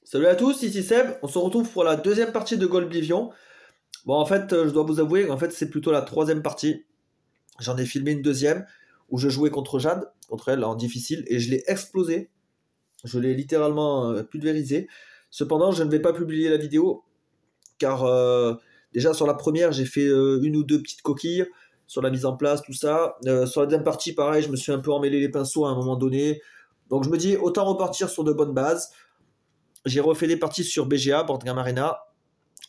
Salut à tous, ici Seb. On se retrouve pour la deuxième partie de Golblivion. Bon, en fait, je dois vous avouer, en fait, c'est plutôt la troisième partie. J'en ai filmé une deuxième où je jouais contre Jade, contre elle en difficile, et je l'ai explosé. Je l'ai littéralement pulvérisé. Cependant, je ne vais pas publier la vidéo car déjà sur la première, j'ai fait une ou deux petites coquilles sur la mise en place, tout ça. Sur la deuxième partie, pareil, je me suis un peu emmêlé les pinceaux à un moment donné. Donc je me dis, autant repartir sur de bonnes bases. J'ai refait des parties sur BGA, Board Game Arena,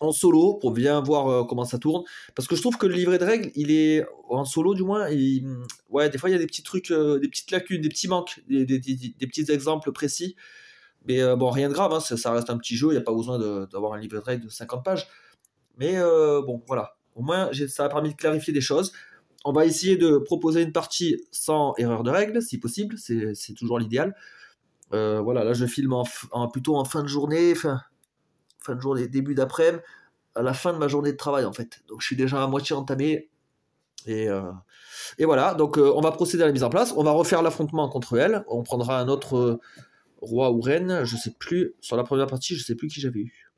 en solo, pour bien voir comment ça tourne. Parce que je trouve que le livret de règles, il est, en solo du moins, ouais, des fois il y a des petits trucs, des petites lacunes, des petits manques, des petits exemples précis. Mais bon, rien de grave, hein, ça reste un petit jeu, il n'y a pas besoin d'avoir un livret de règles de 50 pages. Mais bon, voilà. Au moins, ça a permis de clarifier des choses. On va essayer de proposer une partie sans erreur de règles, si possible, c'est toujours l'idéal. Voilà, là je filme plutôt en fin de journée, fin de journée, début d'après-midi, à la fin de ma journée de travail en fait. Donc je suis déjà à moitié entamé. Et, euh, et voilà, donc on va procéder à la mise en place. On va refaire l'affrontement contre elle. On prendra un autre roi ou reine, je sais plus. Sur la première partie, je sais plus qui j'avais eu.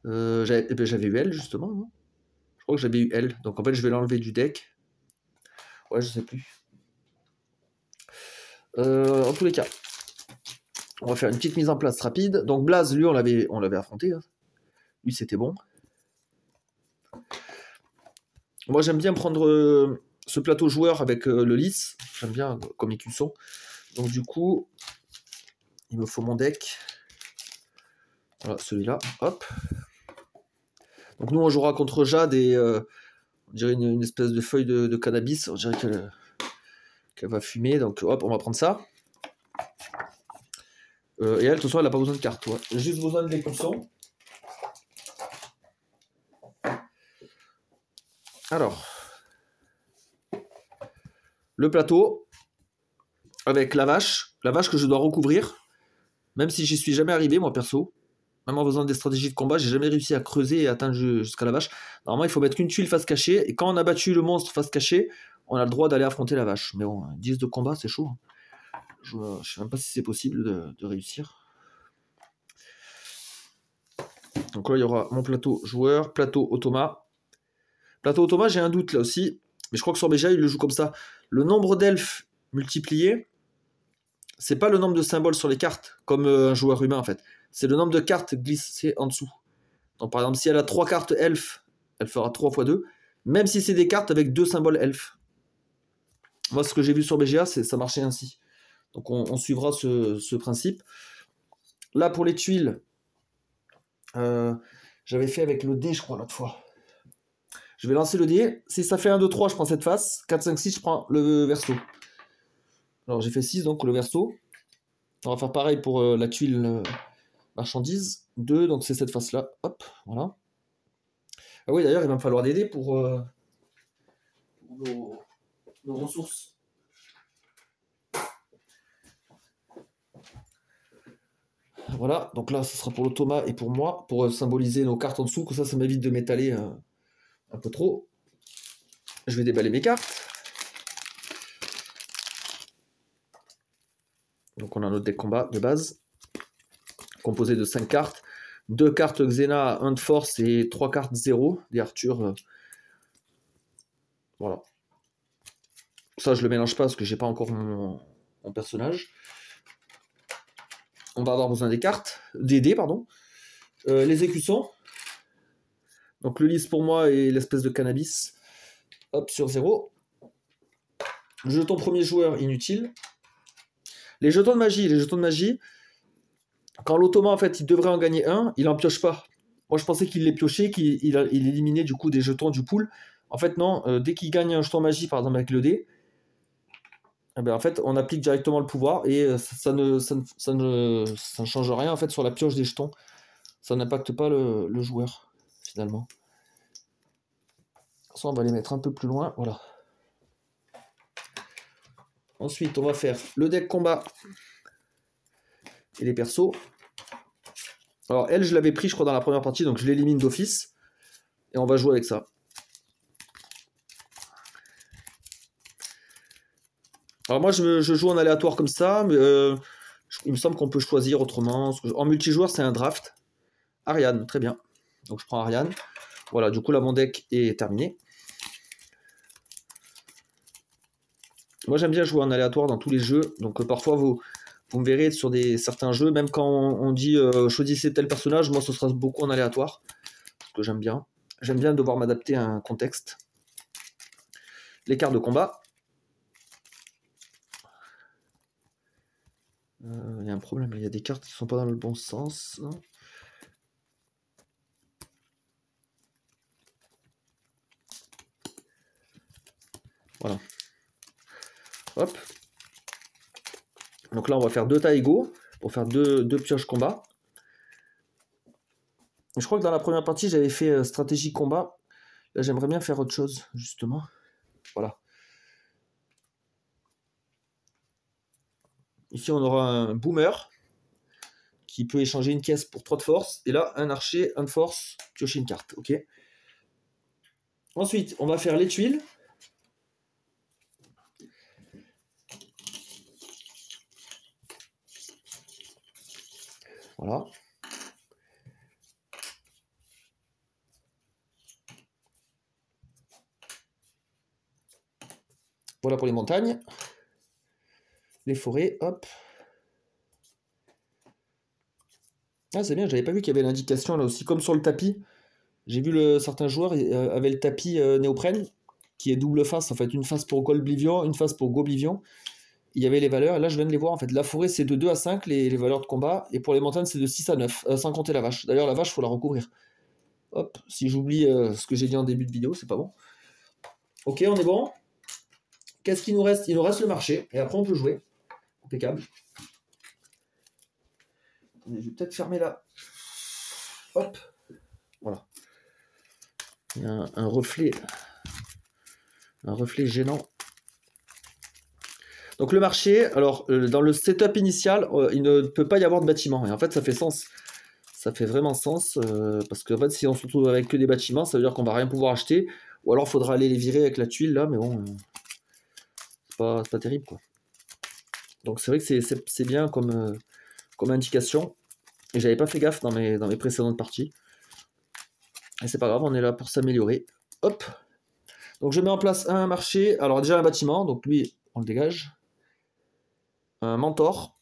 J'avais eu elle justement, non? Je crois que j'avais eu elle. Donc en fait, je vais l'enlever du deck. Ouais, je sais plus. En tous les cas, on va faire une petite mise en place rapide. Donc Blaze, lui, on l'avait affronté. Hein. Lui, c'était bon. Moi, j'aime bien prendre ce plateau joueur avec le lys. J'aime bien comme écusson. Donc, du coup, il me faut mon deck. Voilà, celui-là. Hop. Donc, nous, on jouera contre Jade et on dirait une espèce de feuille de cannabis. On dirait qu'elle va fumer. Donc, hop, on va prendre ça. Et elle, de toute façon, elle n'a pas besoin de cartes. Ouais. Elle a juste besoin de l'écusson. Alors, le plateau avec la vache que je dois recouvrir, même si j'y suis jamais arrivé, moi perso. Même en faisant des stratégies de combat, j'ai jamais réussi à creuser et atteindre jusqu'à la vache. Normalement, il faut mettre qu'une tuile face cachée, et quand on a battu le monstre face cachée, on a le droit d'aller affronter la vache. Mais bon, 10 de combat, c'est chaud. Je sais même pas si c'est possible de réussir. Donc là, il y aura mon plateau joueur, plateau automa. Plateau automa, j'ai un doute là aussi, mais je crois que sur BGA, il le joue comme ça. Le nombre d'elfes multiplié, c'est pas le nombre de symboles sur les cartes, comme un joueur humain en fait. C'est le nombre de cartes glissées en dessous. Donc par exemple, si elle a 3 cartes elfes, elle fera 3 x 2, même si c'est des cartes avec 2 symboles elfes. Moi, ce que j'ai vu sur BGA, ça marchait ainsi. Donc on suivra ce principe. Là, pour les tuiles, j'avais fait avec le dé, je crois, l'autre fois. Je vais lancer le dé. Si ça fait 1, 2, 3, je prends cette face. 4, 5, 6, je prends le verso. Alors j'ai fait 6, donc le verso. On va faire pareil pour la tuile marchandise. 2, donc c'est cette face-là. Hop, voilà. Ah oui, d'ailleurs, il va me falloir des dés pour nos ressources. Voilà, donc là, ce sera pour le Thomas et pour moi, pour symboliser nos cartes en dessous, que ça m'évite de m'étaler un peu trop. Je vais déballer mes cartes. Donc on a notre deck combat de base, composé de 5 cartes. 2 cartes Xena, 1 de force et 3 cartes 0, des Arthur. Voilà. Ça, je le mélange pas parce que j'ai pas encore mon personnage. On va avoir besoin des cartes, des dés, pardon. Les écussons. Donc le lys pour moi et l'espèce de cannabis. Hop, sur 0. Jeton premier joueur, inutile. Les jetons de magie, quand l'automa, en fait, il devrait en gagner un, il en pioche pas. Moi, je pensais qu'il les piochait, qu'il éliminait du coup des jetons du pool. En fait, non. Dès qu'il gagne un jeton magie, par exemple avec le dé, eh ben, en fait, on applique directement le pouvoir et ça ne change rien en fait sur la pioche des jetons. Ça n'impacte pas le joueur, finalement. Ça, on va les mettre un peu plus loin. Voilà. Ensuite, on va faire le deck combat et les persos. Alors, elle, je l'avais pris, je crois, dans la première partie, donc je l'élimine d'office. Et on va jouer avec ça. Alors moi, je joue en aléatoire comme ça, mais je Il me semble qu'on peut choisir autrement. En multijoueur, c'est un draft. Ariane, très bien. Donc je prends Ariane. Voilà, du coup là mon deck est terminé. Moi j'aime bien jouer en aléatoire dans tous les jeux. Donc parfois vous me verrez sur certains jeux, même quand on dit choisissez tel personnage, moi ce sera beaucoup en aléatoire. Parce que j'aime bien. J'aime bien devoir m'adapter à un contexte. Les cartes de combat. Il y a un problème, il y a des cartes qui sont pas dans le bon sens. Voilà. Hop. Donc là, on va faire 2 taïgos pour faire deux pioches combat. Je crois que dans la première partie, j'avais fait stratégie combat. Là, j'aimerais bien faire autre chose, justement. Voilà. Ici, on aura un boomer qui peut échanger une caisse pour 3 de force. Et là, un archer, 1 de force, piocher une carte. Ok. Ensuite, on va faire les tuiles. Voilà. Voilà pour les montagnes. Les forêts, hop. Ah, c'est bien, j'avais pas vu qu'il y avait l'indication là aussi, comme sur le tapis. J'ai vu certains joueurs avaient le tapis néoprène, qui est double face, en fait, une face pour Golblivion, une face pour Goblivion. Il y avait les valeurs, et là je viens de les voir, en fait. La forêt c'est de 2 à 5, les valeurs de combat, et pour les montagnes c'est de 6 à 9, sans compter la vache. D'ailleurs la vache, il faut la recouvrir. Hop, si j'oublie ce que j'ai dit en début de vidéo, c'est pas bon. Ok, on est bon. Qu'est-ce qu'il nous reste? Il nous reste le marché, et après on peut jouer. Impeccable. Je vais peut-être fermer là. Hop, voilà. Il y a un reflet gênant. Donc le marché, alors dans le setup initial, il ne peut pas y avoir de bâtiment. Et en fait, ça fait sens. Ça fait vraiment sens. Parce que en fait, si on se retrouve avec que des bâtiments, ça veut dire qu'on va rien pouvoir acheter. Ou alors, il faudra aller les virer avec la tuile là. Mais bon, c'est pas terrible, quoi. Donc c'est vrai que c'est bien comme indication. Et j'avais pas fait gaffe dans mes précédentes parties. Et c'est pas grave, on est là pour s'améliorer. Hop. Donc je mets en place un marché. Alors déjà un bâtiment, donc lui, on le dégage. Un mentor.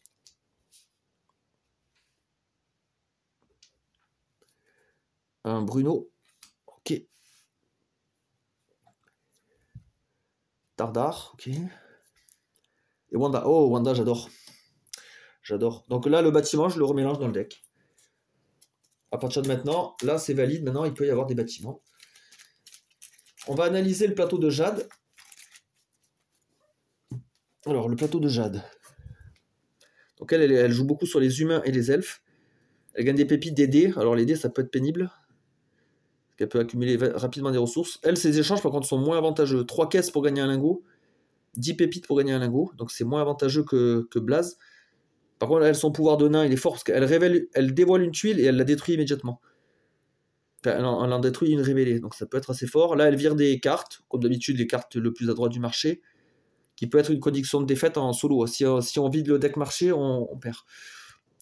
Un Bruno. Ok. Dardar. Ok. Et Wanda. Oh, Wanda, j'adore. J'adore. Donc là, le bâtiment, je le remélange dans le deck. À partir de maintenant, là, c'est valide. Maintenant, il peut y avoir des bâtiments. On va analyser le plateau de Jade. Alors, le plateau de Jade. Donc elle joue beaucoup sur les humains et les elfes. Elle gagne des pépites, des dés. Alors les dés, ça peut être pénible. Elle peut accumuler rapidement des ressources. Elle, ses échanges, par contre, sont moins avantageux. 3 caisses pour gagner un lingot. 10 pépites pour gagner un lingot. Donc c'est moins avantageux que Blaze. Par contre, elle, son pouvoir de nain, il est fort parce qu'elle dévoile une tuile et elle la détruit immédiatement. Enfin, elle en détruit une révélée. Donc ça peut être assez fort. Là, elle vire des cartes. Comme d'habitude, les cartes le plus à droite du marché. Qui peut être une condition de défaite en solo. Si on vide le deck marché, on perd.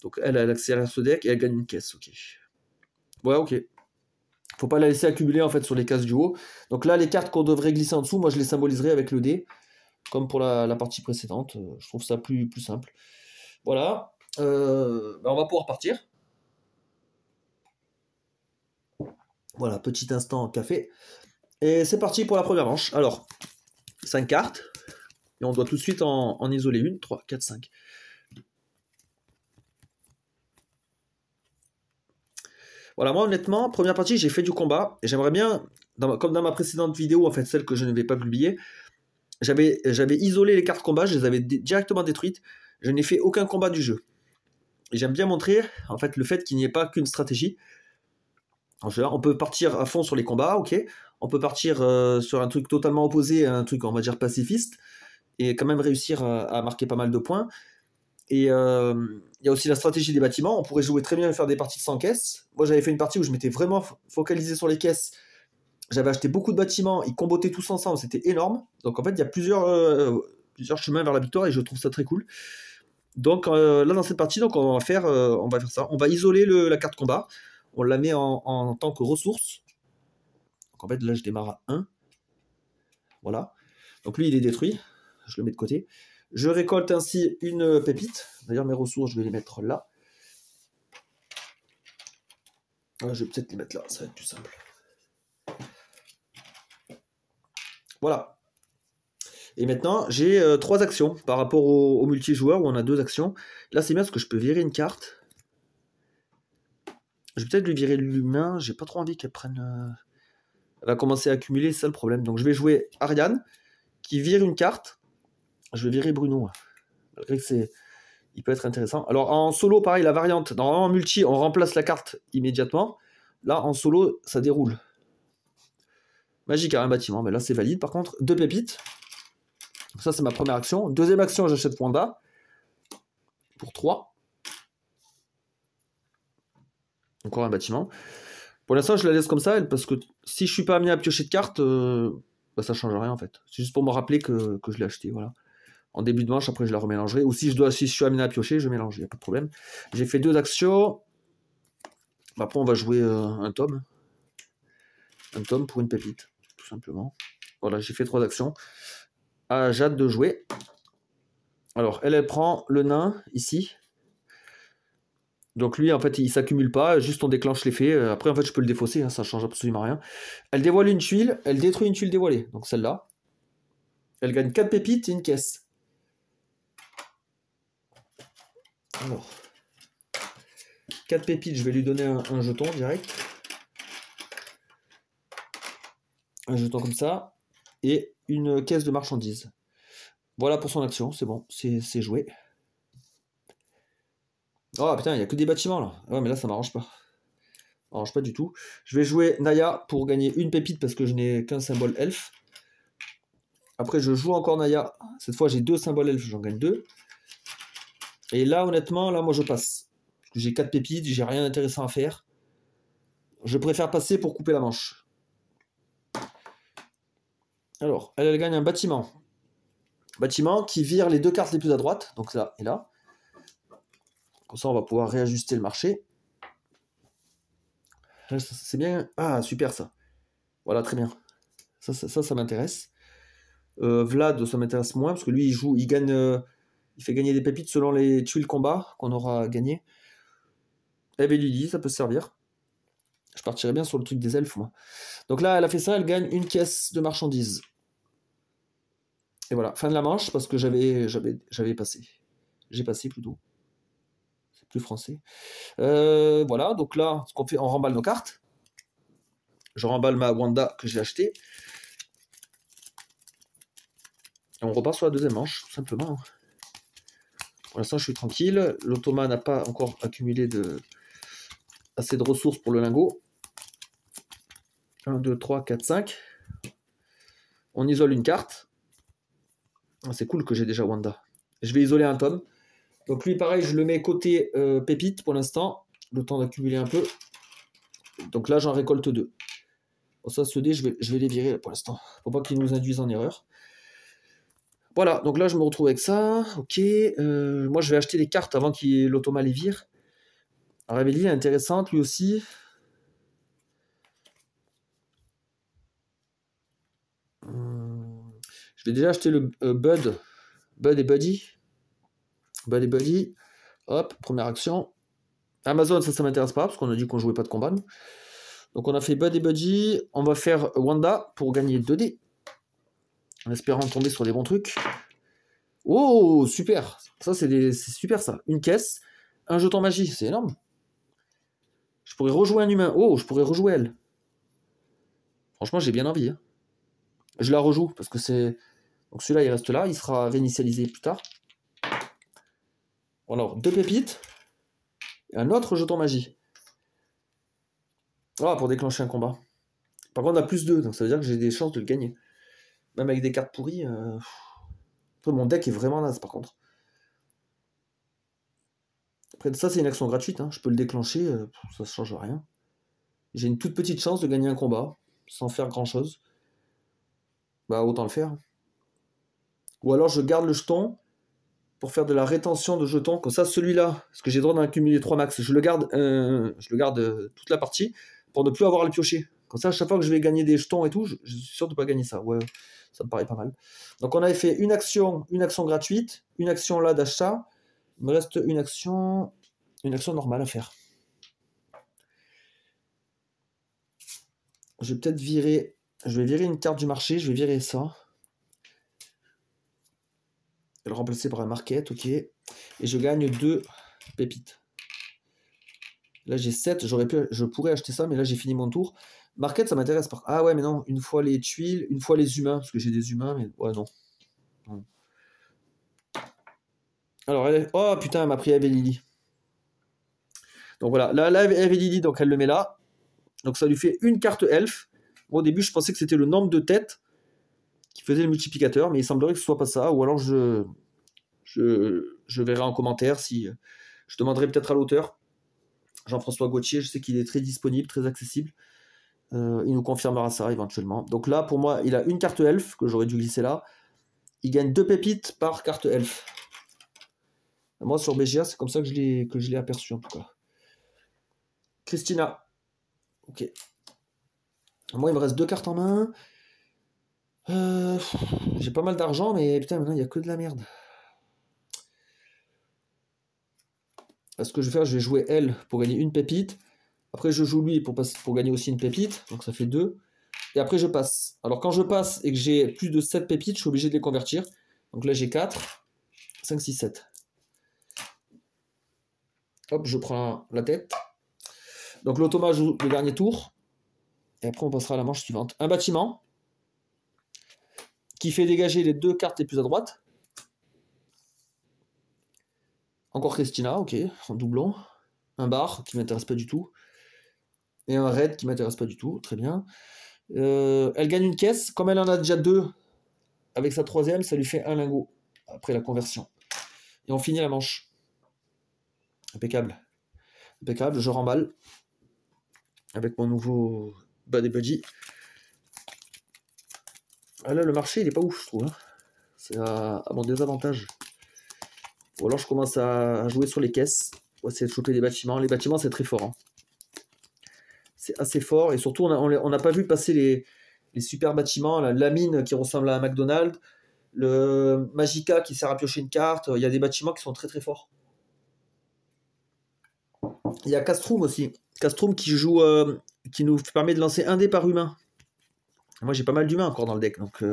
Donc elle accélère ce deck et elle gagne une caisse. Ok. Ouais, ok. Faut pas la laisser accumuler en fait sur les cases du haut. Donc là, les cartes qu'on devrait glisser en dessous, moi je les symboliserai avec le dé, comme pour la partie précédente. Je trouve ça plus simple. Voilà. On va pouvoir partir. Voilà, petit instant café. Et c'est parti pour la première manche. Alors, 5 cartes. Et on doit tout de suite en isoler une. 3, 4, 5. Voilà, moi honnêtement, première partie, j'ai fait du combat. Et j'aimerais bien, comme dans ma précédente vidéo, en fait, celle que je ne vais pas publier, j'avais isolé les cartes combat, je les avais directement détruites. Je n'ai fait aucun combat du jeu. Et j'aime bien montrer, en fait, le fait qu'il n'y ait pas qu'une stratégie. On peut partir à fond sur les combats, ok. On peut partir sur un truc totalement opposé à un truc, on va dire, pacifiste. Et quand même réussir à marquer pas mal de points. Et il y a aussi la stratégie des bâtiments. On pourrait jouer très bien et faire des parties de 100 caisses. Moi, j'avais fait une partie où je m'étais vraiment focalisé sur les caisses. J'avais acheté beaucoup de bâtiments, ils combotaient tous ensemble, c'était énorme. Donc en fait, il y a plusieurs chemins vers la victoire et je trouve ça très cool. Donc là, dans cette partie, donc, on va faire ça. On va isoler la carte combat. On la met en tant que ressource. Donc en fait, là, je démarre à 1. Voilà. Donc lui, il est détruit. Je le mets de côté. Je récolte ainsi une pépite. D'ailleurs, mes ressources, je vais les mettre là. Ah, je vais peut-être les mettre là, ça va être plus simple. Voilà. Et maintenant, j'ai 3 actions par rapport au multijoueur où on a 2 actions. Là, c'est bien parce que je peux virer une carte. Je vais peut-être lui virer l'humain. J'ai pas trop envie qu'elle prenne... Elle va commencer à accumuler, c'est ça le problème. Donc je vais jouer Ariane, qui vire une carte. Je vais virer Bruno. Malgré que il peut être intéressant. Alors en solo, pareil, la variante. Normalement en multi, on remplace la carte immédiatement. Là, en solo, ça déroule. Magique à un bâtiment, mais là c'est valide par contre. 2 pépites. Ça c'est ma première action. Deuxième action, j'achète Wanda. Pour 3. Encore un bâtiment. Pour l'instant, je la laisse comme ça, parce que si je suis pas amené à piocher de cartes, bah, ça change rien en fait. C'est juste pour me rappeler que je l'ai acheté, voilà. En début de manche, après je la remélangerai. Ou si je suis amené à piocher, je mélange, il n'y a pas de problème. J'ai fait 2 actions. Après, on va jouer un tome. Un tome pour une pépite, tout simplement. Voilà, j'ai fait 3 actions. À Jade de jouer. Alors, elle prend le nain, ici. Donc lui, en fait, il s'accumule pas, juste on déclenche l'effet. Après, en fait, je peux le défausser, hein, ça change absolument rien. Elle dévoile une tuile, elle détruit une tuile dévoilée. Donc celle-là. Elle gagne 4 pépites et une caisse. Alors, 4 pépites, je vais lui donner un jeton direct. Un jeton comme ça. Et une caisse de marchandises. Voilà pour son action, c'est bon, c'est joué. Oh putain, il n'y a que des bâtiments là. Ouais, mais là, ça m'arrange pas. Ça m'arrange pas du tout. Je vais jouer Naya pour gagner une pépite parce que je n'ai qu'un symbole elfe. Après, je joue encore Naya. Cette fois, j'ai 2 symboles elfes, j'en gagne 2. Et là, honnêtement, là, moi, je passe. Parce que j'ai 4 pépites, j'ai rien d'intéressant à faire. Je préfère passer pour couper la manche. Alors, elle gagne un bâtiment. Bâtiment qui vire les 2 cartes les plus à droite. Donc là et là. Comme ça, on va pouvoir réajuster le marché. C'est bien. Ah, super ça. Voilà, très bien. Ça m'intéresse. Vlad, ça m'intéresse moins, parce que lui, il gagne... il fait gagner des pépites selon les tuiles combat qu'on aura gagné. Eve et Lily, ça peut se servir. Je partirais bien sur le truc des elfes, moi. Donc là, elle a fait ça, elle gagne une caisse de marchandises. Et voilà, fin de la manche, parce que j'avais passé. J'ai passé plutôt. C'est plus français. Voilà, donc là, ce qu'on fait, on remballe nos cartes. Je remballe ma Wanda que j'ai achetée. Et on repart sur la deuxième manche, tout simplement. Pour l'instant, je suis tranquille. L'automa n'a pas encore accumulé assez de ressources pour le lingot. 1, 2, 3, 4, 5. On isole une carte. C'est cool que j'ai déjà Wanda. Je vais isoler un tome. Donc lui, pareil, je le mets côté pépite pour l'instant. Le temps d'accumuler un peu. Donc là, j'en récolte 2. Bon, ça, ce dé, je vais les virer pour l'instant. Faut pas qu'ils nous induisent en erreur. Voilà, donc là, je me retrouve avec ça. Ok. Moi, je vais acheter les cartes avant que l'automa les vire. Réveillé, intéressante, lui aussi. Je vais déjà acheter le Bud. Bud et Buddy. Bud et Buddy. Hop, première action. Amazon, ça m'intéresse pas, parce qu'on a dit qu'on jouait pas de combat. Nous. Donc on a fait Bud et Buddy. On va faire Wanda pour gagner 2 dés. En espérant tomber sur des bons trucs. Oh, super. Ça, c'est super, ça. Une caisse, un jeton magie, c'est énorme. Je pourrais rejouer un humain. Oh, je pourrais rejouer elle. Franchement, j'ai bien envie. Hein. Je la rejoue, parce que c'est... Donc celui-là, il reste là. Il sera réinitialisé plus tard. Alors, 2 pépites. Et un autre jeton magie. Ah, pour déclencher un combat. Par contre, on a plus 2, donc ça veut dire que j'ai des chances de le gagner. Même avec des cartes pourries. Mon deck est vraiment naze, par contre. Après, ça, c'est une action gratuite. Hein. Je peux le déclencher, ça ne change rien. J'ai une toute petite chance de gagner un combat, sans faire grand-chose. Bah, autant le faire. Ou alors, je garde le jeton pour faire de la rétention de jetons. Comme ça, celui-là, parce que j'ai le droit d'en accumuler 3 max, je le garde toute la partie pour ne plus avoir à le piocher. Comme ça, à chaque fois que je vais gagner des jetons et tout, je suis sûr de ne pas gagner ça. Ouais, ça me paraît pas mal. Donc on avait fait une action gratuite, une action là d'achat. Il me reste une action normale à faire. Je vais peut-être virer. Je vais virer une carte du marché, je vais virer ça. Je vais le remplacer par un market, ok. Et je gagne 2 pépites. Là j'ai 7, je pourrais acheter ça, mais là j'ai fini mon tour. Market, ça m'intéresse pas. Ah ouais, mais non, une fois les tuiles, une fois les humains, parce que j'ai des humains, mais ouais, non. Alors, oh putain, elle m'a pris Eve et Lily. Donc voilà, là Eve et Lily, donc elle le met là. Donc ça lui fait une carte elfe. Au début, je pensais que c'était le nombre de têtes qui faisait le multiplicateur, mais il semblerait que ce soit pas ça. Ou alors je verrai en commentaire si je demanderai peut-être à l'auteur, Jean-François Gauthier. Je sais qu'il est très disponible, très accessible. Il nous confirmera ça éventuellement. Donc là, pour moi, il a une carte elfe que j'aurais dû glisser là. Il gagne 2 pépites par carte elfe. Moi, sur BGA, c'est comme ça que je l'ai aperçu en tout cas. Christina. Ok. Moi, il me reste 2 cartes en main. J'ai pas mal d'argent, mais putain, maintenant, il n'y a que de la merde. Ce que je vais faire, je vais jouer elle pour gagner une pépite. Après, je joue lui pour gagner aussi une pépite. Donc, ça fait 2. Et après, je passe. Alors, quand je passe et que j'ai plus de 7 pépites, je suis obligé de les convertir. Donc là, j'ai 4, 5, 6, 7. Hop, je prends la tête. Donc, l'automa joue le dernier tour. Et après, on passera à la manche suivante. Un bâtiment qui fait dégager les 2 cartes les plus à droite. Encore Christina, ok, en doublon. Un bar qui m'intéresse pas du tout. Et un raid qui m'intéresse pas du tout, très bien. Elle gagne une caisse. Comme elle en a déjà 2, avec sa 3e, ça lui fait un lingot après la conversion. Et on finit la manche. Impeccable. Impeccable, je remballe avec mon nouveau Bad Buddy. Ah là, le marché, il est pas ouf, je trouve. Hein. C'est à mon désavantage. Ou alors je commence à jouer sur les caisses. Pour essayer de choper des bâtiments. Les bâtiments, c'est très fort. Hein. C'est assez fort. Et surtout, on n'a pas vu passer les super bâtiments. La mine qui ressemble à un McDonald's. Le Magica qui sert à piocher une carte. Il y a des bâtiments qui sont très très forts. Il y a Castrum aussi. Castrum qui joue, qui nous permet de lancer un dé par humain. Moi j'ai pas mal d'humains encore dans le deck, donc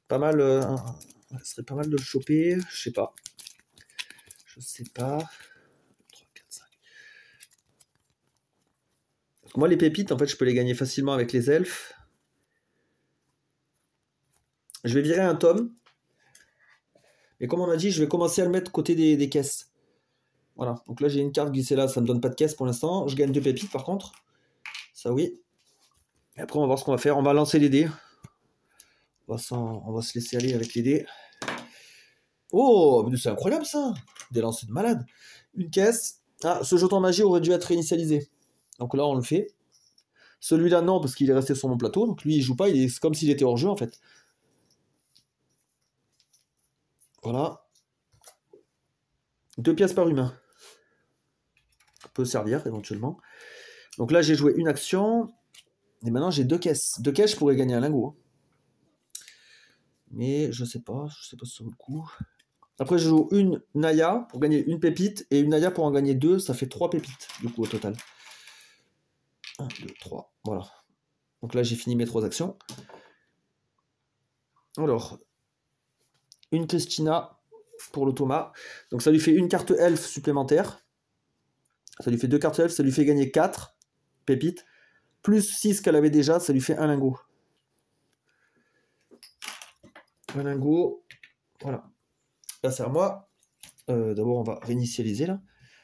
pas mal. Ce serait pas mal de le choper. Je sais pas. Je sais pas. 3, 4, 5. Parce que moi les pépites, en fait, je peux les gagner facilement avec les elfes. Je vais virer un tome. Et comme on a dit, je vais commencer à le mettre côté des caisses. Voilà. Donc là j'ai une carte glissée là, ça me donne pas de caisse pour l'instant. Je gagne 2 pépites par contre. Ça oui. Et après on va voir ce qu'on va faire. On va lancer les dés. On va se laisser aller avec les dés. Oh, c'est incroyable ça. Des lancers de malade. Une caisse. Ah, ce jeton magie aurait dû être réinitialisé. Donc là on le fait. Celui-là non, parce qu'il est resté sur mon plateau. Donc lui il joue pas, c'est comme s'il était hors jeu en fait. Voilà. 2 pièces par humain. Ça peut servir éventuellement. Donc là j'ai joué une action. Et maintenant j'ai 2 caisses. 2 caisses, je pourrais gagner un lingot. Mais je sais pas si ça vaut le coup. Après je joue une Naya pour gagner une pépite. Et une Naya pour en gagner 2, ça fait 3 pépites du coup au total. 1, 2, 3, voilà. Donc là j'ai fini mes 3 actions. Alors, une Christina pour l'automa. Donc ça lui fait une carte elfe supplémentaire. Ça lui fait 2 cartes elfe, ça lui fait gagner 4 pépites. Plus 6 qu'elle avait déjà, ça lui fait un lingot. Un lingot. Voilà. Là c'est à moi. D'abord on va réinitialiser là.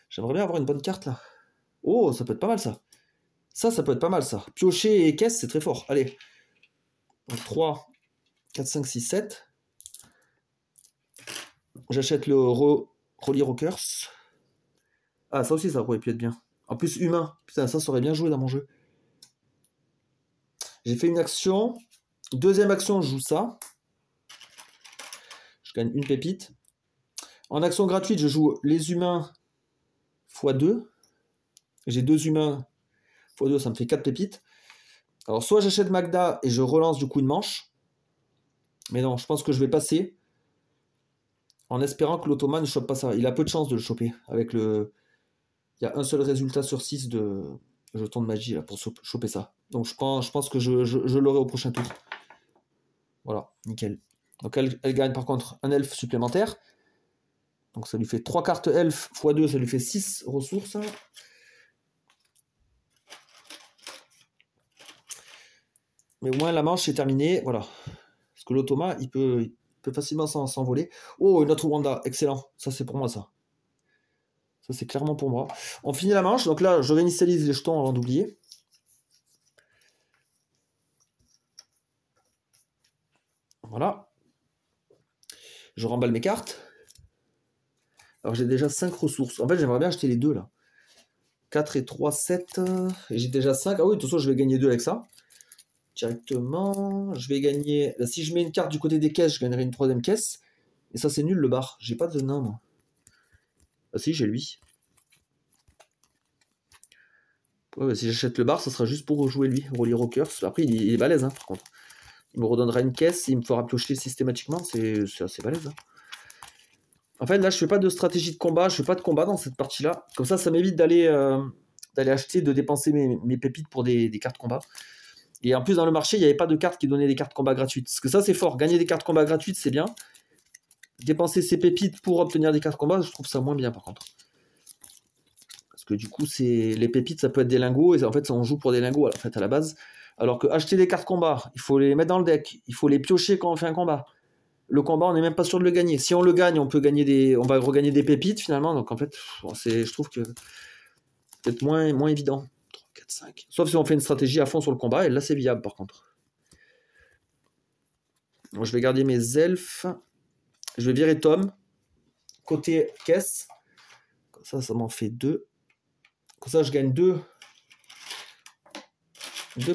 J'aimerais bien avoir une bonne carte là. Oh, ça peut être pas mal ça. Ça peut être pas mal ça. Piocher et caisse, c'est très fort. Allez. Donc 3, 4, 5, 6, 7. J'achète le Rolly Rockers. Ah, ça aussi, ça aurait pu être bien. En plus, humain. Putain, ça aurait bien joué dans mon jeu. J'ai fait une action. Deuxième action, je joue ça. Je gagne une pépite. En action gratuite, je joue les humains x2. J'ai 2 humains x2, ça me fait 4 pépites. Alors, soit j'achète Magda et je relance du coup une manche. Mais non, je pense que je vais passer en espérant que l'automa ne chope pas ça. Il a peu de chance de le choper. Avec le... Il y a un seul résultat sur 6 de jetons de magie là, pour choper ça. Donc je pense que je l'aurai au prochain tour. Voilà, nickel. Donc elle gagne par contre un elfe supplémentaire. Donc ça lui fait 3 cartes elfe x 2, ça lui fait 6 ressources. Mais au moins la manche est terminée, voilà. Parce que l'automa, il peut facilement s'envoler. Oh, une autre Wanda, excellent. Ça c'est pour moi ça. Ça c'est clairement pour moi. On finit la manche, donc là je réinitialise les jetons avant d'oublier. Voilà. Je remballe mes cartes. Alors j'ai déjà 5 ressources. En fait j'aimerais bien acheter les deux là. 4 et 3, 7. Et j'ai déjà 5. Ah oui, de toute façon je vais gagner 2 avec ça. Directement. Je vais gagner... Là, si je mets une carte du côté des caisses, je gagnerai une 3ème caisse. Et ça c'est nul le bar. J'ai pas de nain moi. Ah si, j'ai lui. Ouais, si j'achète le bar, ça sera juste pour rejouer lui, Rolly Rockers. Après, il est balèze, hein, par contre. Il me redonnera une caisse, il me fera piocher systématiquement, c'est assez balèze. Hein. En fait, là, je fais pas de stratégie de combat, je fais pas de combat dans cette partie-là. Comme ça m'évite d'aller acheter, de dépenser mes pépites pour des cartes combat. Et en plus, dans le marché, il n'y avait pas de cartes qui donnaient des cartes combat gratuites. Parce que ça, c'est fort. Gagner des cartes combat gratuites, c'est bien. Dépenser ses pépites pour obtenir des cartes combat, je trouve ça moins bien, par contre. Que du coup, les pépites, ça peut être des lingots, et en fait, on joue pour des lingots en fait, à la base. Alors que acheter des cartes combat, il faut les mettre dans le deck, il faut les piocher quand on fait un combat. Le combat, on n'est même pas sûr de le gagner. Si on le gagne, on va regagner des pépites finalement. Donc en fait, je trouve que peut-être moins évident. 3, 4, 5. Sauf si on fait une stratégie à fond sur le combat, et là, c'est viable par contre. Donc, je vais garder mes elfes. Je vais virer Tom. Côté caisse. Comme ça m'en fait 2. Comme ça, je gagne 2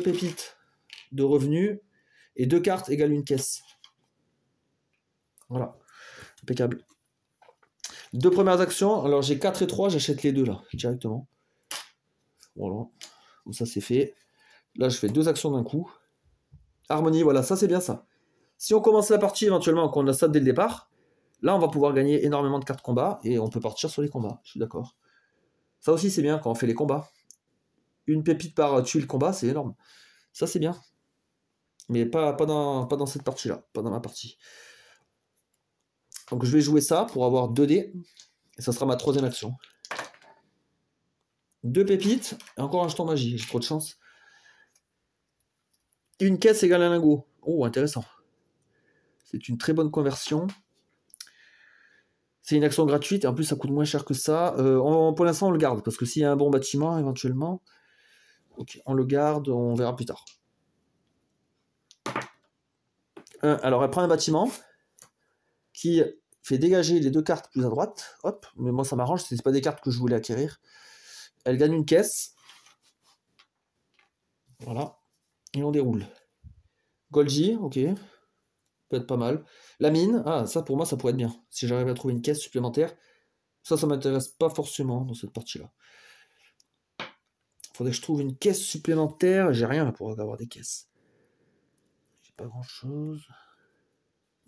pépites de revenus et 2 cartes égale une caisse. Voilà, impeccable. 2 premières actions, alors j'ai 4 et 3, j'achète les deux là, directement. Voilà, comme ça c'est fait. Là je fais 2 actions d'un coup. Harmonie, voilà, ça c'est bien ça. Si on commence la partie éventuellement, qu'on a ça dès le départ, là on va pouvoir gagner énormément de cartes combat et on peut partir sur les combats, je suis d'accord. Ça aussi c'est bien quand on fait les combats. Une pépite par tuile combat, c'est énorme. Ça c'est bien. Mais pas dans cette partie-là, pas dans ma partie. Donc je vais jouer ça pour avoir 2 dés. Et ça sera ma 3ème action. 2 pépites, et encore un jeton magie, j'ai trop de chance. Une caisse égale un lingot. Oh, intéressant. C'est une très bonne conversion. C'est une action gratuite, et en plus ça coûte moins cher que ça. Pour l'instant on le garde, parce que s'il y a un bon bâtiment, éventuellement, okay, on le garde, on verra plus tard. Alors elle prend un bâtiment qui fait dégager les 2 cartes plus à droite. Hop, mais moi ça m'arrange, c'est pas des cartes que je voulais acquérir. Elle gagne une caisse. Voilà. Et on déroule. Golgi, ok. Peut être pas mal. La mine, ah ça pour moi ça pourrait être bien. Si j'arrive à trouver une caisse supplémentaire. Ça m'intéresse pas forcément dans cette partie-là. Faudrait que je trouve une caisse supplémentaire. J'ai rien là pour avoir des caisses. J'ai pas grand chose.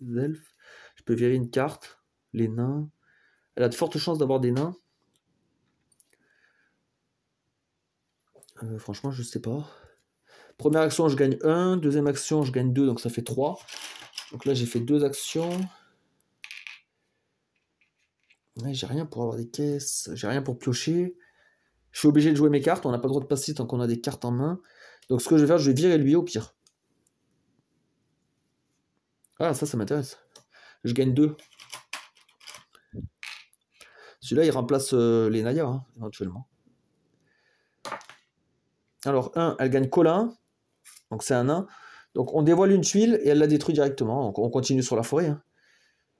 Les elfes. Je peux virer une carte. Les nains. Elle a de fortes chances d'avoir des nains. Franchement, je sais pas. Première action, je gagne 1. Deuxième action, je gagne 2. Donc ça fait 3. Donc là, j'ai fait 2 actions. Ouais, j'ai rien pour avoir des caisses. J'ai rien pour piocher. Je suis obligé de jouer mes cartes. On n'a pas le droit de passer tant qu'on a des cartes en main. Donc ce que je vais faire, je vais virer lui au pire. Ah, ça m'intéresse. Je gagne 2. Celui-là, il remplace les Naya, hein, éventuellement. Alors, 1, elle gagne Colin. Donc, c'est un nain. Donc, on dévoile une tuile et elle la détruit directement. Donc, on continue sur la forêt. Hein.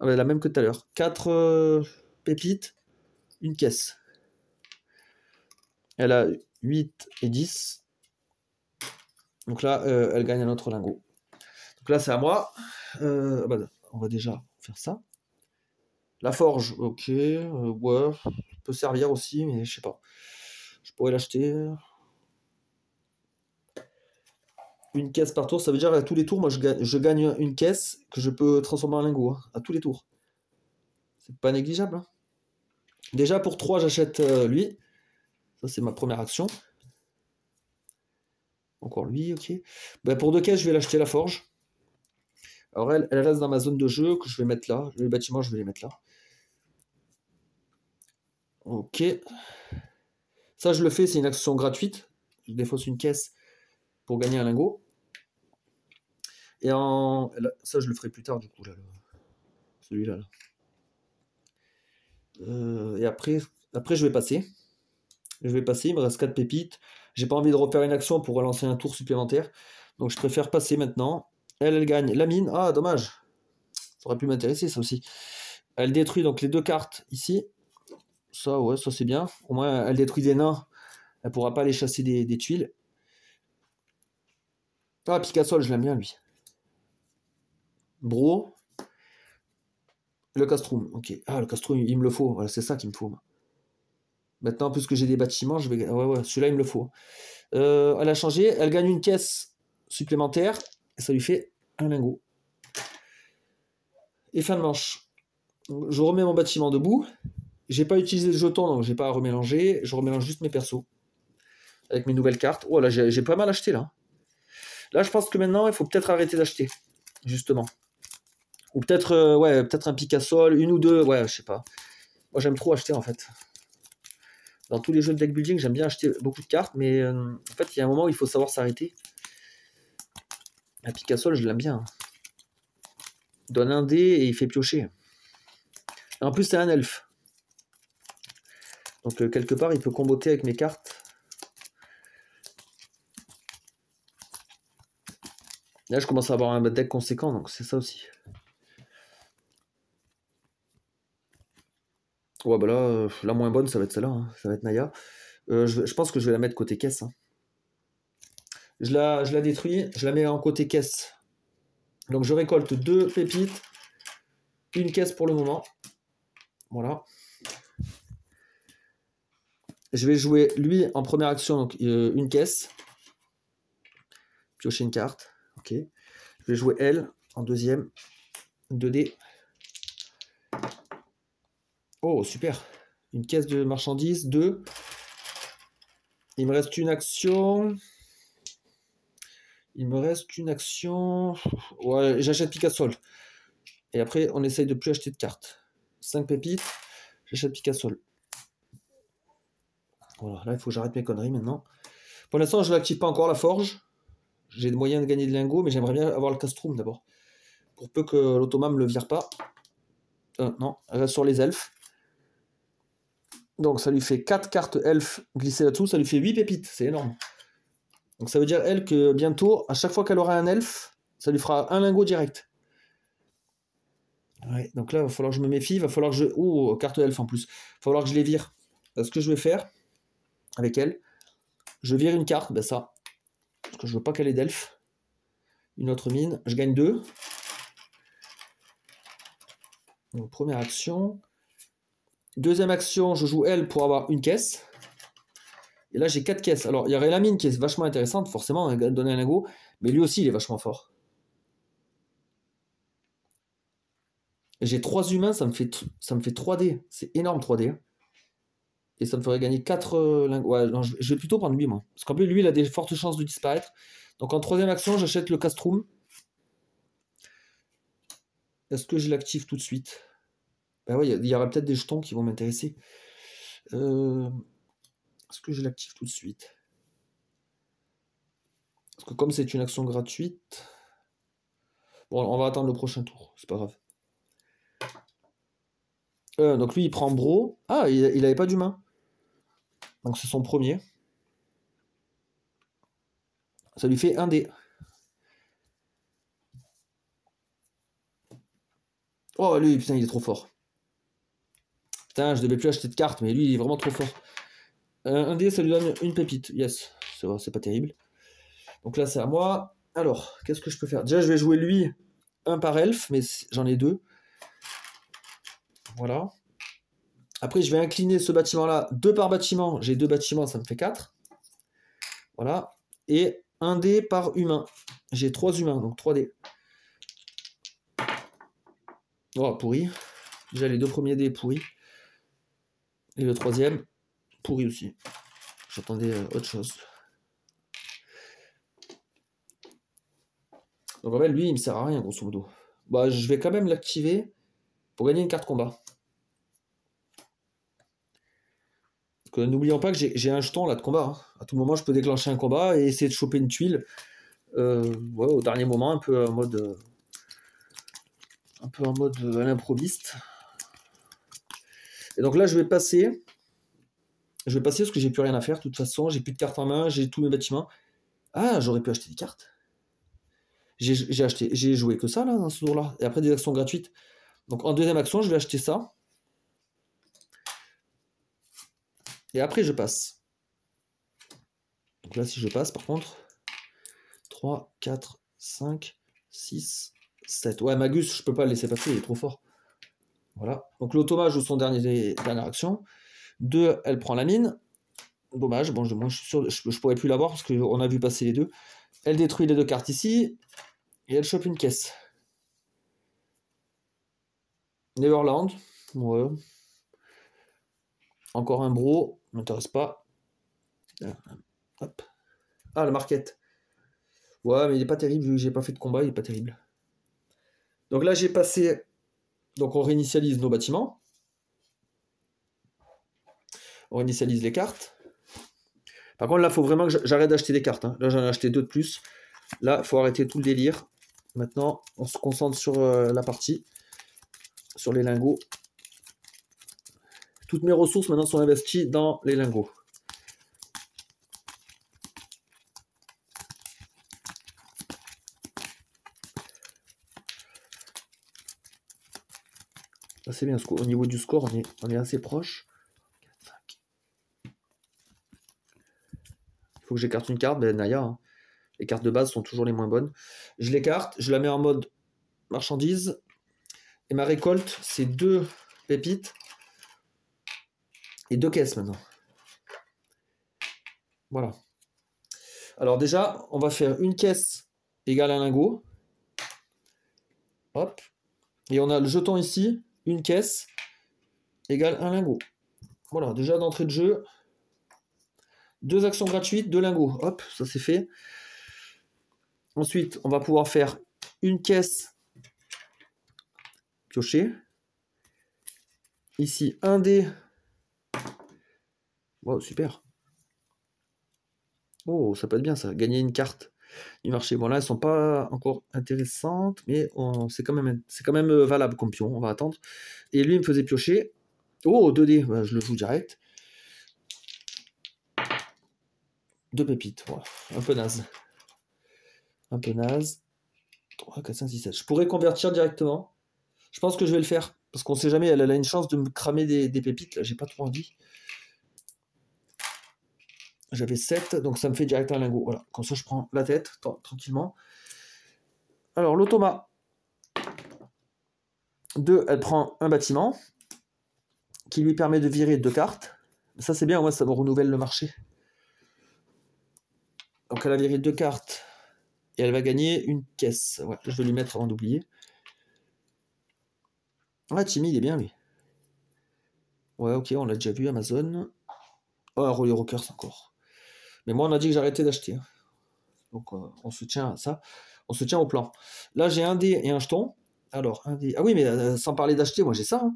Ah, la même que tout à l'heure. 4 pépites, une caisse. Elle a 8 et 10. Donc là, elle gagne un autre lingot. Donc là, c'est à moi. On va déjà faire ça. La forge, ok, ouais, peut servir aussi, mais je sais pas. Je pourrais l'acheter. Une caisse par tour, ça veut dire à tous les tours, moi je gagne une caisse que je peux transformer en lingot, hein, à tous les tours. C'est pas négligeable. Hein. Déjà pour 3, j'achète lui. Ça, c'est ma première action. Encore lui, ok. Ben, pour 2 caisses, je vais l'acheter la forge. Alors elle reste dans ma zone de jeu que je vais mettre là. Les bâtiments, je vais les mettre là. Ok. Ça, je le fais, c'est une action gratuite. Je défausse une caisse pour gagner un lingot. Et ça, je le ferai plus tard, du coup, là. Celui-là. Là. Et après, je vais passer. Il me reste 4 pépites. J'ai pas envie de refaire une action pour relancer un tour supplémentaire. Donc je préfère passer maintenant. Elle gagne la mine. Ah, dommage. Ça aurait pu m'intéresser, ça aussi. Elle détruit donc les 2 cartes ici. Ça, ouais, ça c'est bien. Au moins, elle détruit des nains. Elle pourra pas aller chasser des tuiles. Ah, Picasso, je l'aime bien, lui. Bro. Le castrum, ok. Ah, le castrum, il me le faut. Voilà, c'est ça qu'il me faut. Moi. Maintenant, puisque j'ai des bâtiments, je vais... Ouais, celui-là, il me le faut. Elle a changé. Elle gagne une caisse supplémentaire. Et ça lui fait un lingot. Et fin de manche. Je remets mon bâtiment debout. J'ai pas utilisé le jeton, donc j'ai pas à remélanger. Je remélange juste mes persos. Avec mes nouvelles cartes. Oh là, j'ai pas mal acheté là. Là, je pense que maintenant, il faut peut-être arrêter d'acheter. Justement. Ou peut-être peut-être un Picasso, une ou deux. Ouais, je sais pas. Moi, j'aime trop acheter en fait. Dans tous les jeux de deck building, j'aime bien acheter beaucoup de cartes, mais en fait, il y a un moment où il faut savoir s'arrêter. Un Picasso, je l'aime bien. Il donne un dé et il fait piocher. Et en plus, c'est un elfe. Donc, quelque part, il peut comboter avec mes cartes. Là, je commence à avoir un deck conséquent, donc c'est ça aussi. Ouais, bah là, la moins bonne, ça va être celle-là. Hein. Ça va être Naya. Je pense que je vais la mettre côté caisse. Hein. Je la détruis, je la mets en côté caisse. Donc, je récolte 2 pépites. Une caisse pour le moment. Voilà. Je vais jouer lui en première action, donc une caisse. Piocher une carte. Ok. Je vais jouer elle en deuxième. 2 dés. Oh, super. Une caisse de marchandises. 2. Il me reste une action. Ouais, j'achète Picasso. Et après, on essaye de plus acheter de cartes. 5 pépites. J'achète Picasso. Voilà, là, il faut que j'arrête mes conneries maintenant. Pour l'instant, je ne l'active pas encore, la forge. J'ai des moyens de gagner de lingots, mais j'aimerais bien avoir le castrum d'abord. Pour peu que l'automa ne me le vire pas. Non, elle reste sur les elfes. Donc ça lui fait 4 cartes elfes glissées là-dessous, ça lui fait 8 pépites, c'est énorme. Donc ça veut dire, elle, que bientôt, à chaque fois qu'elle aura un elfe, ça lui fera un lingot direct. Ouais, donc là, il va falloir que je me méfie, il va falloir que je... Oh, carte elfe en plus. Il va falloir que je les vire. Ce que je vais faire, avec elle, je vire une carte, ben ça. Parce que je veux pas qu'elle ait d'elfe. Une autre mine, je gagne 2. Donc première action. Deuxième action, je joue elle pour avoir une caisse. Et là, j'ai 4 caisses. Alors, il y aurait la mine qui est vachement intéressante, forcément, donner un lingot. Mais lui aussi, il est vachement fort. J'ai 3 humains, ça me fait 3 dés. C'est énorme, 3 dés. Hein. Et ça me ferait gagner 4 lingots. Ouais, non, je vais plutôt prendre lui, moi. Parce qu'en plus, lui, il a des fortes chances de disparaître. Donc, en troisième action, j'achète le castrum. Est-ce que je l'active tout de suite? Ben ouais, il y aura peut-être des jetons qui vont m'intéresser. Est-ce que je l'active tout de suite? Parce que comme c'est une action gratuite... Bon, on va attendre le prochain tour. C'est pas grave. Donc lui, il prend Bro. Ah, il avait pas d'humain. Donc c'est son premier. Ça lui fait 1 dé. Oh, lui, putain, il est trop fort. Putain, je devais plus acheter de cartes, mais lui, il est vraiment trop fort. 1 dé, ça lui donne une pépite. Yes, c'est pas terrible. Donc là, c'est à moi. Alors, qu'est-ce que je peux faire? Déjà, je vais jouer lui, un par elfe, mais j'en ai 2. Voilà. Après, je vais incliner ce bâtiment-là. 2 par bâtiment. J'ai 2 bâtiments, ça me fait 4. Voilà. Et 1 dé par humain. J'ai 3 humains, donc 3 dés. Oh, pourri. Déjà, les 2 premiers dés pourris. Et le 3e, pourri aussi. J'attendais autre chose. Donc en fait, lui, il me sert à rien, grosso modo. Bah, je vais quand même l'activer pour gagner une carte combat. N'oublions pas que j'ai un jeton là de combat. Hein. À tout moment, je peux déclencher un combat et essayer de choper une tuile. Ouais, au dernier moment, un peu en mode à l'improviste. Et donc là, je vais passer parce que j'ai plus rien à faire. De toute façon, j'ai plus de cartes en main, j'ai tous mes bâtiments. Ah, j'aurais pu acheter des cartes. J'ai joué que ça là dans ce tour-là. Et après des actions gratuites. Donc en deuxième action, je vais acheter ça. Et après, je passe. Donc là, si je passe, par contre, 3, 4, 5, 6, 7. Ouais, Magus, je peux pas le laisser passer, il est trop fort. Voilà. Donc l'automa joue son dernière action. 2, elle prend la mine. Dommage. Bon, moi, je suis sûr, je pourrais plus l'avoir parce qu'on a vu passer les deux. Elle détruit les 2 cartes ici. Et elle chope une caisse. Neverland. Ouais. Encore un bro. M'intéresse pas. Hop. Ah, le market. Ouais, mais il est pas terrible, vu que j'ai pas fait de combat, il est pas terrible. Donc là, j'ai passé... Donc on réinitialise nos bâtiments. On réinitialise les cartes. Par contre, là, il faut vraiment que j'arrête d'acheter des cartes. Hein. Là, j'en ai acheté 2 de plus. Là, il faut arrêter tout le délire. Maintenant, on se concentre sur la partie. Sur les lingots. Toutes mes ressources, maintenant, sont investies dans les lingots. C'est bien, au niveau du score, on est assez proche. 4, 5. Il faut que j'écarte une carte, ben Naya. Hein. Les cartes de base sont toujours les moins bonnes. Je l'écarte, je la mets en mode marchandise. Et ma récolte, c'est 2 pépites et 2 caisses maintenant. Voilà. Alors déjà, on va faire une caisse égale un lingot. Hop. Et on a le jeton ici, une caisse égale un lingot. Voilà, déjà d'entrée de jeu, 2 actions gratuites, 2 lingots. Hop, ça c'est fait. Ensuite, on va pouvoir faire une caisse piochée. Ici, un dé. Wow, super. Oh, ça peut être bien ça, gagner une carte du marché. Bon là, elles sont pas encore intéressantes, mais c'est quand même valable comme pion, on va attendre. Et lui, il me faisait piocher. Oh, 2 dés, bah, je le joue direct. 2 pépites, voilà. Un peu naze. Un peu naze. 3, 4, 5, 6, 7. Je pourrais convertir directement. Je pense que je vais le faire, parce qu'on sait jamais, elle a une chance de me cramer des pépites, là, j'ai pas trop envie. J'avais 7, donc ça me fait direct un lingot. Voilà, comme ça je prends la tête, tranquillement. Alors, l'automa. 2, elle prend un bâtiment, qui lui permet de virer 2 cartes. Ça c'est bien, moi ça me renouvelle le marché. Donc elle a viré 2 cartes, et elle va gagner une caisse. Ouais, je vais lui mettre avant d'oublier. Ah, Timmy, il est bien lui. Ouais, ok, on l'a déjà vu, Amazon. Oh, Rolly Rockers encore. Mais moi, on a dit que j'arrêtais d'acheter. Donc, on se tient à ça. On se tient au plan. Là, j'ai un dé et un jeton. Alors, un dé... Ah oui, mais sans parler d'acheter, moi, j'ai ça. Hein.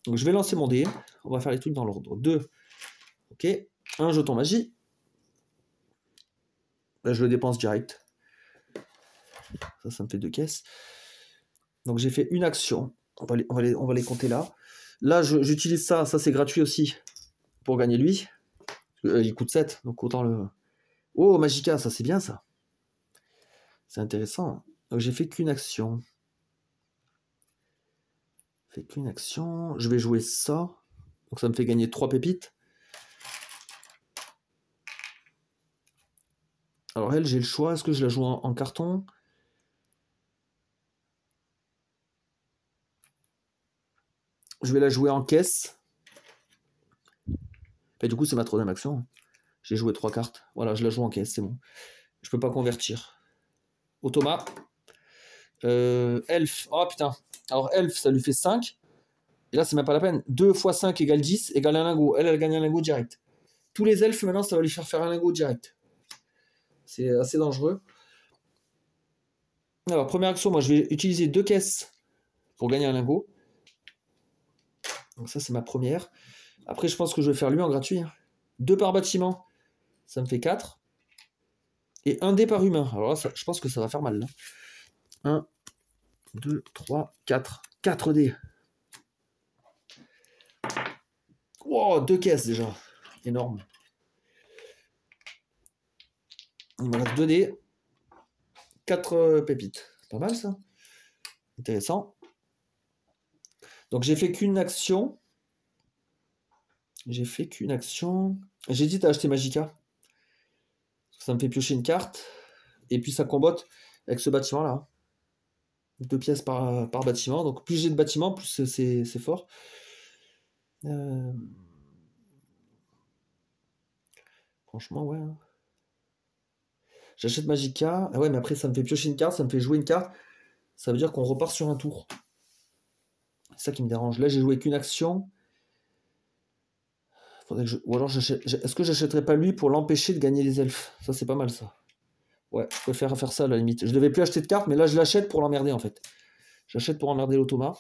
Donc, je vais lancer mon dé. On va faire les trucs dans l'ordre. 2. Ok. Un jeton magie. Là, je le dépense direct. Ça me fait 2 caisses. Donc, j'ai fait une action. On va les compter là. Là, j'utilise ça. Ça, c'est gratuit aussi. Pour gagner lui. Il coûte 7. Donc, autant le... Oh, Magica, ça, c'est bien, ça. C'est intéressant. Donc, j'ai fait qu'une action. Je vais jouer ça. Donc ça me fait gagner 3 pépites. Alors elle, j'ai le choix. Est-ce que je la joue en carton? Je vais la jouer en caisse. Et du coup, c'est ma troisième action. J'ai joué 3 cartes. Voilà, je la joue en caisse, c'est bon. Je peux pas convertir. Automa. Elf. Oh putain. Alors, Elf, ça lui fait 5. Et là, c'est même pas la peine. 2 x 5 égale 10, égale un lingot. Elle gagne un lingot direct. Tous les elfes, maintenant, ça va lui faire un lingot direct. C'est assez dangereux. Alors, première action, moi, je vais utiliser 2 caisses pour gagner un lingot. Donc ça, c'est ma première. Après, je pense que je vais faire lui en gratuit. 2 par bâtiment, ça me fait 4. Et 1 dé par humain. Alors là, je pense que ça va faire mal. Là. 1, 2, 3, 4. 4 dés. Wow, 2 caisses déjà. Énorme. Il me reste 2 dés. 4 pépites. Pas mal ça. Intéressant. Donc j'ai fait qu'une action. J'hésite à acheter Magica. Ça me fait piocher une carte. Et puis ça combotte avec ce bâtiment-là. 2 pièces par bâtiment. Donc plus j'ai de bâtiments, plus c'est fort. Franchement, ouais. J'achète Magica. Ah ouais, mais après ça me fait piocher une carte, ça me fait jouer une carte. Ça veut dire qu'on repart sur un tour. C'est ça qui me dérange. Là, j'ai joué qu'une action. Faudrait que Ou alors, est-ce que j'achèterais pas lui pour l'empêcher de gagner les elfes? Ça, c'est pas mal, ça. Ouais, je préfère faire ça à la limite. Je devais plus acheter de cartes, mais là, je l'achète pour l'emmerder, en fait. J'achète pour emmerder l'automa.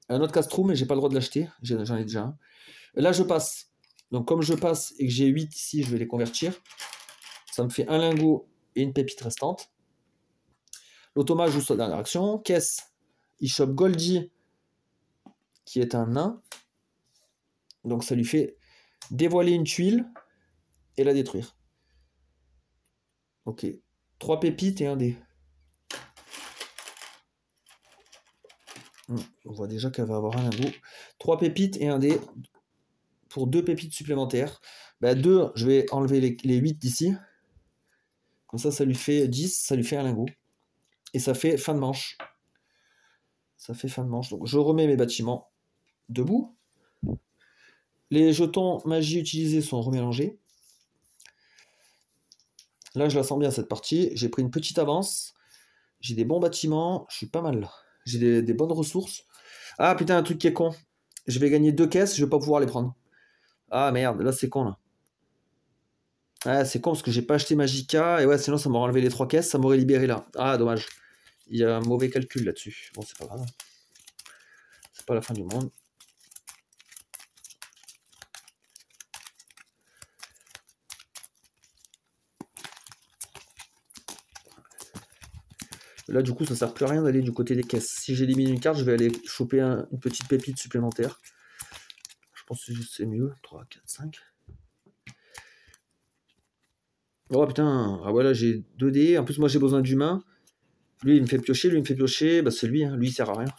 Un autre Castro, mais j'ai pas le droit de l'acheter. J'en ai déjà un. Et là, je passe. Donc, comme je passe et que j'ai 8 ici, je vais les convertir. Ça me fait un lingot et une pépite restante. L'automa joue sa dernière action. Caisse, il chope Goldie, qui est un nain. Donc ça lui fait dévoiler une tuile et la détruire. Ok. 3 pépites et un dé. On voit déjà qu'elle va avoir un lingot. 3 pépites et un dé pour 2 pépites supplémentaires. 2, je vais enlever les 8 d'ici. Comme ça lui fait 10, ça lui fait un lingot. Et ça fait fin de manche. Donc je remets mes bâtiments debout. Les jetons magie utilisés sont remélangés. Là, je la sens bien cette partie. J'ai pris une petite avance. J'ai des bons bâtiments. Je suis pas mal là. J'ai des bonnes ressources. Ah putain, un truc qui est con. Je vais gagner 2 caisses, je vais pas pouvoir les prendre. Ah merde, là c'est con là. Ah, c'est con parce que j'ai pas acheté Magica. Et ouais, sinon ça m'aurait enlevé les 3 caisses, ça m'aurait libéré là. Ah, dommage. Il y a un mauvais calcul là-dessus. Bon, c'est pas grave. C'est pas la fin du monde. Là, du coup, ça sert plus à rien d'aller du côté des caisses. Si j'élimine une carte, je vais aller choper une petite pépite supplémentaire. Je pense que c'est mieux. 3, 4, 5. Oh putain, ah voilà, j'ai 2 dés. En plus, moi, j'ai besoin d'humains. Lui, il me fait piocher. C'est lui. Hein. Lui, il sert à rien.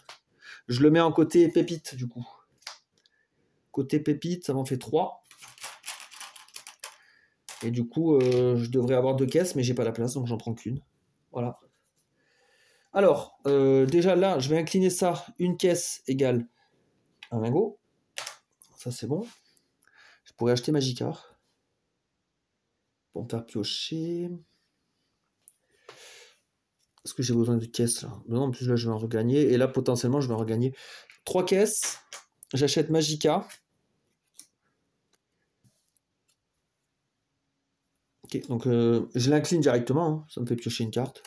Je le mets en côté pépite, du coup. Côté pépite, ça m'en fait 3. Et du coup, je devrais avoir 2 caisses, mais j'ai pas la place, donc j'en prends qu'une. Voilà. Alors, déjà là, je vais incliner ça. Une caisse égale un lingot. Ça, c'est bon. Je pourrais acheter Magica. Pour me faire piocher. Est-ce que j'ai besoin de caisses là? Non, en plus là, je vais en regagner. Et là, potentiellement, je vais en regagner 3 caisses. J'achète Magica. Ok, donc je l'incline directement. Hein. Ça me fait piocher une carte.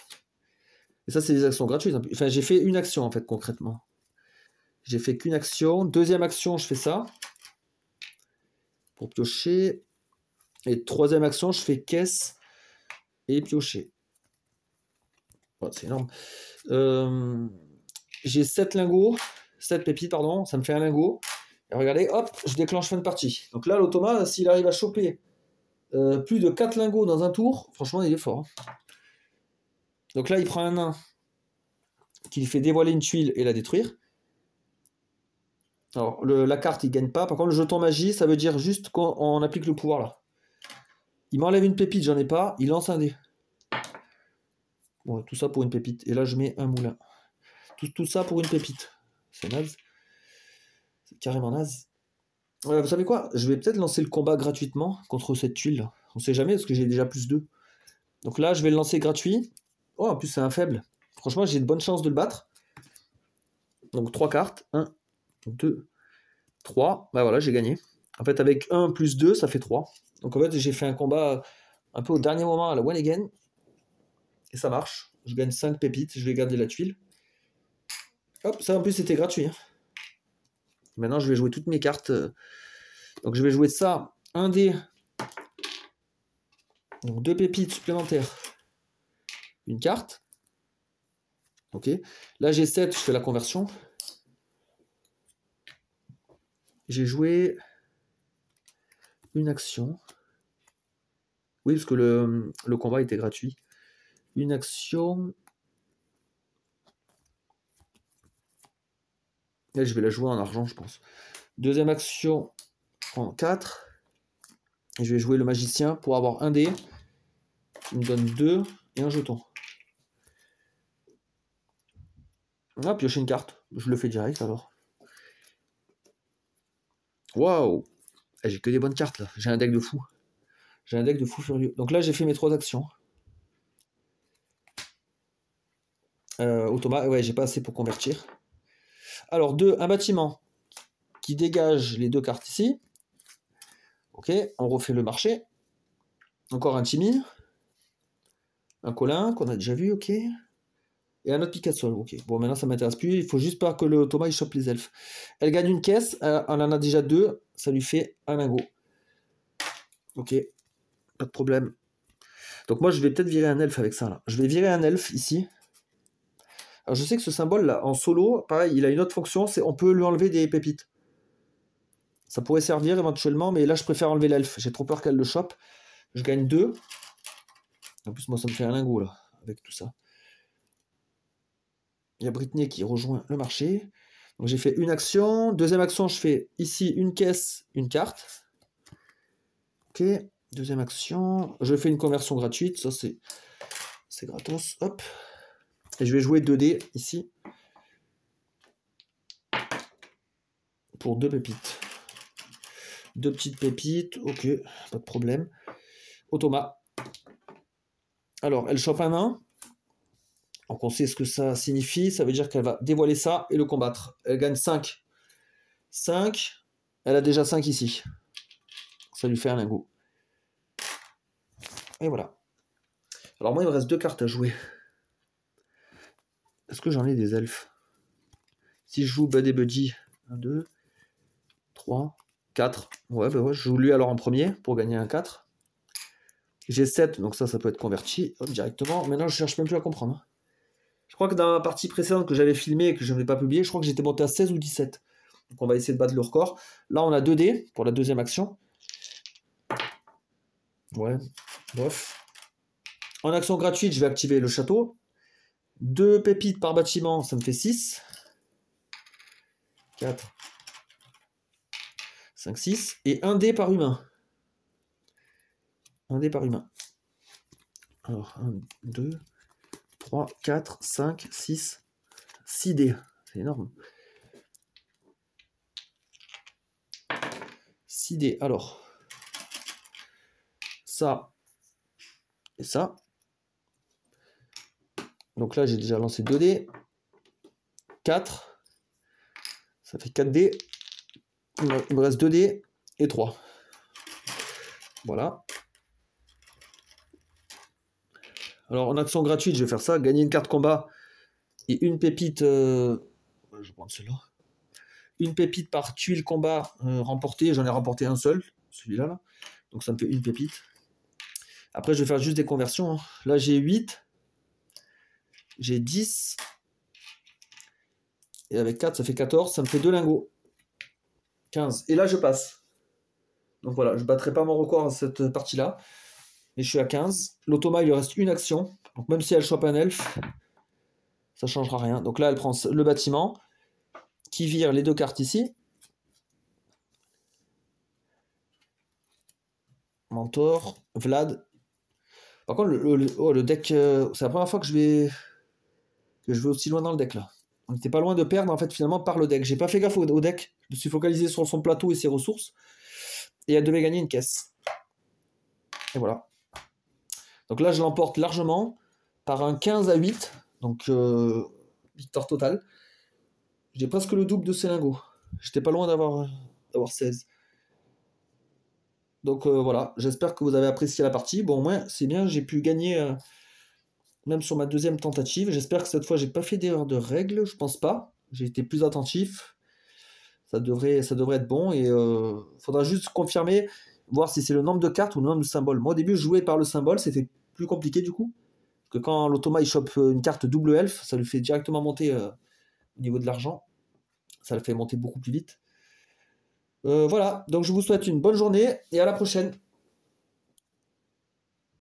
Et ça, c'est des actions gratuites. Enfin, j'ai fait une action, en fait, concrètement. J'ai fait qu'une action. Deuxième action, je fais ça. Pour piocher. Et troisième action, je fais caisse et piocher. Oh, c'est énorme. J'ai 7 lingots. 7 pépites, pardon. Ça me fait un lingot. Et regardez, hop, je déclenche fin de partie. Donc là, l'automa, s'il arrive à choper plus de 4 lingots dans un tour, franchement, il est fort. Hein. Donc là, il prend un nain qui lui fait dévoiler une tuile et la détruire. Alors, la carte, il gagne pas. Par contre, le jeton magie, ça veut dire juste qu'on applique le pouvoir là. Il m'enlève une pépite, j'en ai pas. Il lance un dé. Bon, tout ça pour une pépite. Et là, je mets un moulin. Tout ça pour une pépite. C'est naze. C'est carrément naze. Vous savez quoi? Je vais peut-être lancer le combat gratuitement contre cette tuile là. On sait jamais parce que j'ai déjà plus 2. Donc là, je vais le lancer gratuit. Oh, en plus, c'est un faible. Franchement, j'ai de bonnes chances de le battre. Donc 3 cartes. 1, 2, 3. Bah voilà, j'ai gagné. En fait, avec 1 plus 2, ça fait 3. Donc en fait, j'ai fait un combat un peu au dernier moment à la one again. Et ça marche. Je gagne 5 pépites. Je vais garder la tuile. Hop, ça en plus, c'était gratuit. Hein. Maintenant, je vais jouer toutes mes cartes. Donc je vais jouer ça. 1 dé. Donc 2 pépites supplémentaires. Une carte. Ok. Là, j'ai 7. Je fais la conversion. J'ai joué une action. Oui, parce que le combat était gratuit. Une action. Là, je vais la jouer en argent, je pense. Deuxième action en 4. Et je vais jouer le magicien pour avoir un dé. Il me donne 2 et un jeton. Ah, piocher une carte. Je le fais direct alors. Waouh! J'ai que des bonnes cartes là. J'ai un deck de fou. J'ai un deck de fou furieux. Donc là, j'ai fait mes 3 actions. Automa, ouais, j'ai pas assez pour convertir. Alors, un bâtiment qui dégage les 2 cartes ici. Ok, on refait le marché. Encore un Timmy. Un Colin qu'on a déjà vu, ok. Et un autre Picasso, ok. Bon, maintenant ça m'intéresse plus. Il faut juste pas que le Thomas il chope les elfes. Elle gagne une caisse. Elle en a déjà 2. Ça lui fait un lingot. Ok, pas de problème. Donc moi je vais peut-être virer un elfe avec ça là. Je vais virer un elfe ici. Alors je sais que ce symbole là, en solo, pareil, il a une autre fonction, c'est on peut lui enlever des pépites. Ça pourrait servir éventuellement, mais là je préfère enlever l'elfe. J'ai trop peur qu'elle le chope. Je gagne 2. En plus moi ça me fait un lingot là, avec tout ça. Il y a Britney qui rejoint le marché. Donc j'ai fait une action. Deuxième action, je fais ici une caisse, une carte. Ok. Deuxième action. Je fais une conversion gratuite. Ça c'est gratos. Hop. Et je vais jouer 2 dés ici. Pour 2 pépites. 2 petites pépites. Ok. Pas de problème. Automa. Alors, elle chope un nain. Donc on sait ce que ça signifie. Ça veut dire qu'elle va dévoiler ça et le combattre. Elle gagne 5. 5. Elle a déjà 5 ici. Ça lui fait un lingot. Et voilà. Alors moi, il me reste 2 cartes à jouer. Est-ce que j'en ai des elfes? Si je joue Bud et Buddy, 1, 2, 3, 4. Ouais, bah ouais, je joue lui alors en premier pour gagner un 4. J'ai 7, donc ça peut être converti hop, directement. Maintenant, je cherche même plus à comprendre. Je crois que dans la partie précédente que j'avais filmée et que je n'avais pas publié, je crois que j'étais monté à 16 ou 17. Donc on va essayer de battre le record. Là, on a 2 dés pour la deuxième action. Ouais, bof. En action gratuite, je vais activer le château. 2 pépites par bâtiment, ça me fait 6. 4, 5, 6. Et 1 dé par humain. 1 dé par humain. Alors, 1, 2, 3, 4, 5, 6. 6 dés. C'est énorme. 6 dés. Alors, ça et ça. Donc là, j'ai déjà lancé 2 dés. 4. Ça fait 4 dés. Il me reste 2 dés et 3. Voilà. Alors, en action gratuite, je vais faire ça. Gagner une carte combat et une pépite... Je vais prendre celle-là. Une pépite par tuile combat remportée. J'en ai remporté un seul, celui-là. Là. Donc, ça me fait une pépite. Après, je vais faire juste des conversions. Hein. Là, j'ai 8. J'ai 10. Et avec 4, ça fait 14. Ça me fait 2 lingots. 15. Et là, je passe. Donc voilà, je ne battrai pas mon record à cette partie-là. Et je suis à 15. L'automa, il lui reste une action. Donc même si elle chope un elfe, ça ne changera rien. Donc là, elle prend le bâtiment, qui vire les 2 cartes ici. Mentor, Vlad. Par contre, le deck, c'est la première fois que je vais aussi loin dans le deck là. On n'était pas loin de perdre en fait finalement par le deck. J'ai pas fait gaffe au deck. me suis focalisé sur son plateau et ses ressources. Et elle devait gagner une caisse. Et voilà. Donc là, je l'emporte largement par un 15-8. Donc, victoire totale. J'ai presque le double de ses lingots. J'étais pas loin d'avoir 16. Donc voilà, j'espère que vous avez apprécié la partie. Bon, au moins, c'est bien, j'ai pu gagner même sur ma deuxième tentative. J'espère que cette fois, j'ai pas fait d'erreur de règle. Je pense pas. J'ai été plus attentif. Ça devrait être bon. Et faudra juste confirmer, voir si c'est le nombre de cartes ou le nombre de symboles. Moi, au début, je jouais par le symbole. C'était plus compliqué du coup. Parce que quand l'automa il chope une carte double elfe, ça lui fait directement monter au niveau de l'argent. Ça le fait monter beaucoup plus vite. Voilà, donc je vous souhaite une bonne journée et à la prochaine.